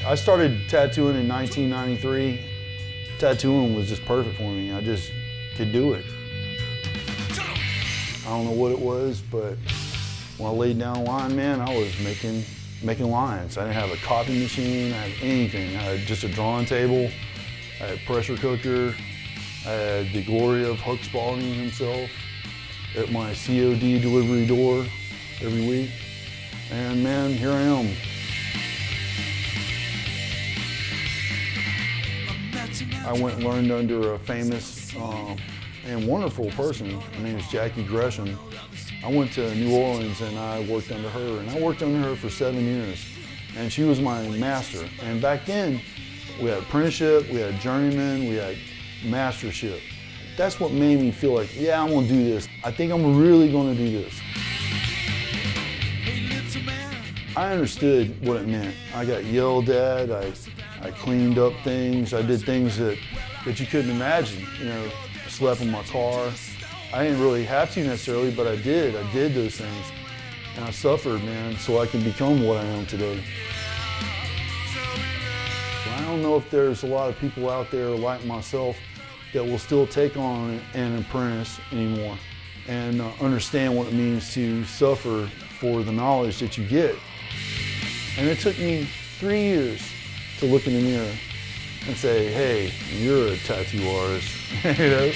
I started tattooing in 1993. Tattooing was just perfect for me. I just could do it. I don't know what it was, but when I laid down a line, man, I was making lines. I didn't have a copy machine, I had anything. I had just a drawing table, I had a pressure cooker, I had the glory of Huck Spalding himself at my COD delivery door every week. And man, here I am. I went and learned under a famous and wonderful person. Her name is Jackie Gresham. I went to New Orleans and I worked under her, and I worked under her for 7 years. And she was my master. And back then, we had apprenticeship, we had journeyman, we had mastership. That's what made me feel like, yeah, I'm gonna do this. I think I'm really gonna do this. I understood what it meant. I got yelled at, I cleaned up things, I did things that you couldn't imagine. You know, slept in my car. I didn't really have to necessarily, but I did those things. And I suffered, man, so I can become what I am today. I don't know if there's a lot of people out there like myself that will still take on an apprentice anymore and understand what it means to suffer for the knowledge that you get. And it took me 3 years to look in the mirror and say, hey, you're a tattoo artist, you know?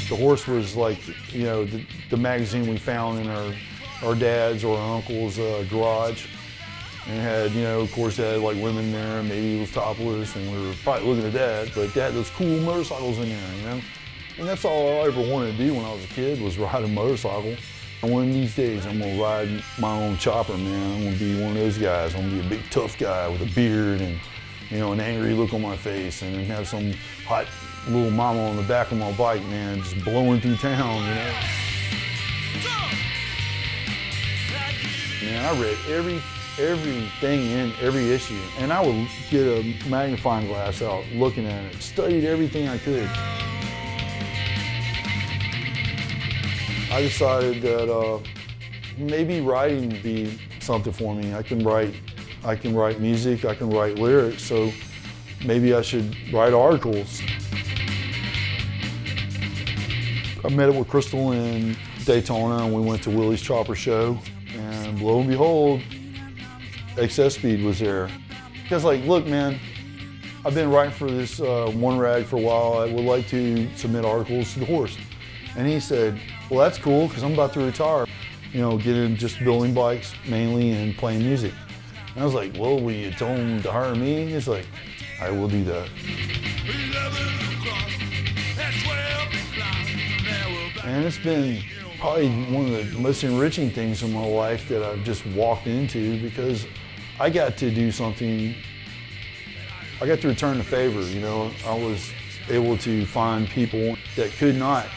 The horse was like, you know, the magazine we found in our dad's or our uncle's garage. And it had, you know, of course it had like women there, maybe it was topless, and we were probably looking at that, but they had those cool motorcycles in there, you know? And that's all I ever wanted to do when I was a kid, was ride a motorcycle. And one of these days I'm gonna ride my own chopper, man. I'm gonna be one of those guys. I'm gonna be a big tough guy with a beard and, you know, an angry look on my face, and then have some hot little mama on the back of my bike, man, just blowing through town, you know? Man, I read everything in every issue, and I would get a magnifying glass out, looking at it, studied everything I could. I decided that maybe writing would be something for me. I can write music, I can write lyrics, so maybe I should write articles. I met up with Crystal in Daytona, and we went to Willie's Chopper Show, and lo and behold, Excess Speed was there. Because like, look, man, I've been writing for this one rag for a while. I would like to submit articles to the horse. And he said, well, that's cool, because I'm about to retire. You know, get in just building bikes mainly and playing music. And I was like, well, will you tell him to hire me? He's like, I will do that. And it's been probably one of the most enriching things in my life that I've just walked into, because I got to do something, I got to return the favor, you know. I was able to find people that could not,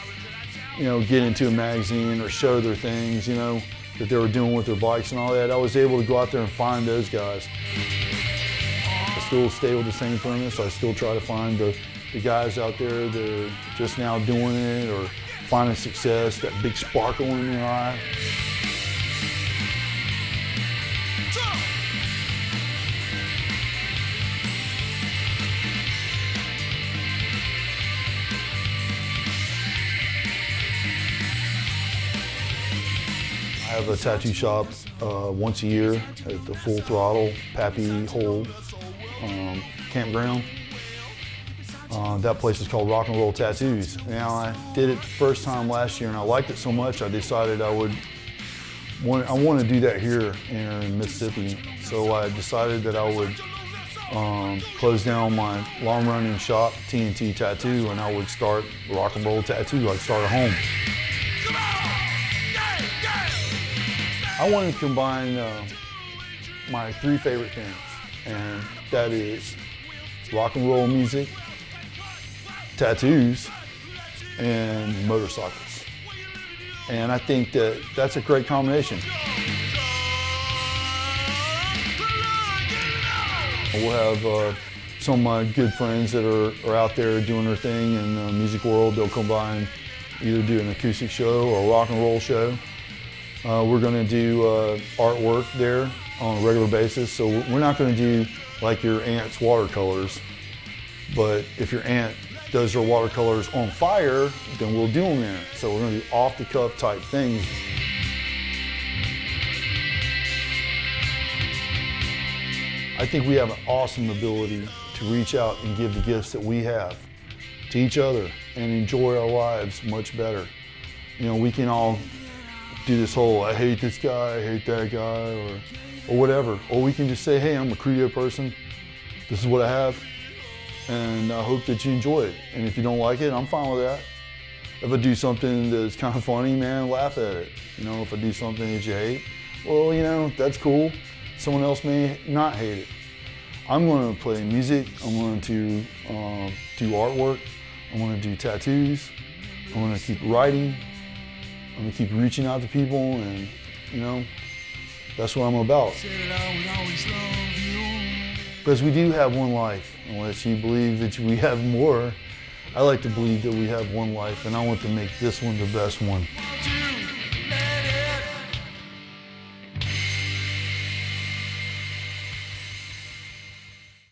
you know, get into a magazine or show their things, you know, that they were doing with their bikes and all that. I was able to go out there and find those guys. I still stay with the same premise. I still try to find the guys out there that are just now doing it or finding success, that big sparkle in their eye. I have a tattoo shop once a year at the Full Throttle Pappy Hole campground. That place is called Rock and Roll Tattoos. Now, I did it the first time last year, and I liked it so much I decided I want to do that here in Mississippi. So I decided that I would close down my long-running shop, TNT Tattoo, and I would start Rock and Roll Tattoo. I'd start a home. I wanted to combine my three favorite things, and that is rock and roll music, tattoos, and motorcycles. And I think that that's a great combination. We'll have some of my good friends that are out there doing their thing in the music world. They'll come by and either do an acoustic show or a rock and roll show. We're going to do artwork there on a regular basis. So we're not going to do like your aunt's watercolors, but if your aunt does her watercolors on fire, then we'll do them there. So we're going to do off-the-cuff type things. I think we have an awesome ability to reach out and give the gifts that we have to each other and enjoy our lives much better. You know, we can all do this whole, I hate this guy, I hate that guy, or whatever. Or we can just say, hey, I'm a creative person. This is what I have, and I hope that you enjoy it. And if you don't like it, I'm fine with that. If I do something that's kind of funny, man, laugh at it. You know, if I do something that you hate, well, you know, that's cool. Someone else may not hate it. I'm going to play music. I'm going to do artwork. I'm going to do tattoos. I'm going to keep writing. I'm going to keep reaching out to people, and, you know, that's what I'm about. Because we do have one life, unless you believe that we have more. I like to believe that we have one life, and I want to make this one the best one.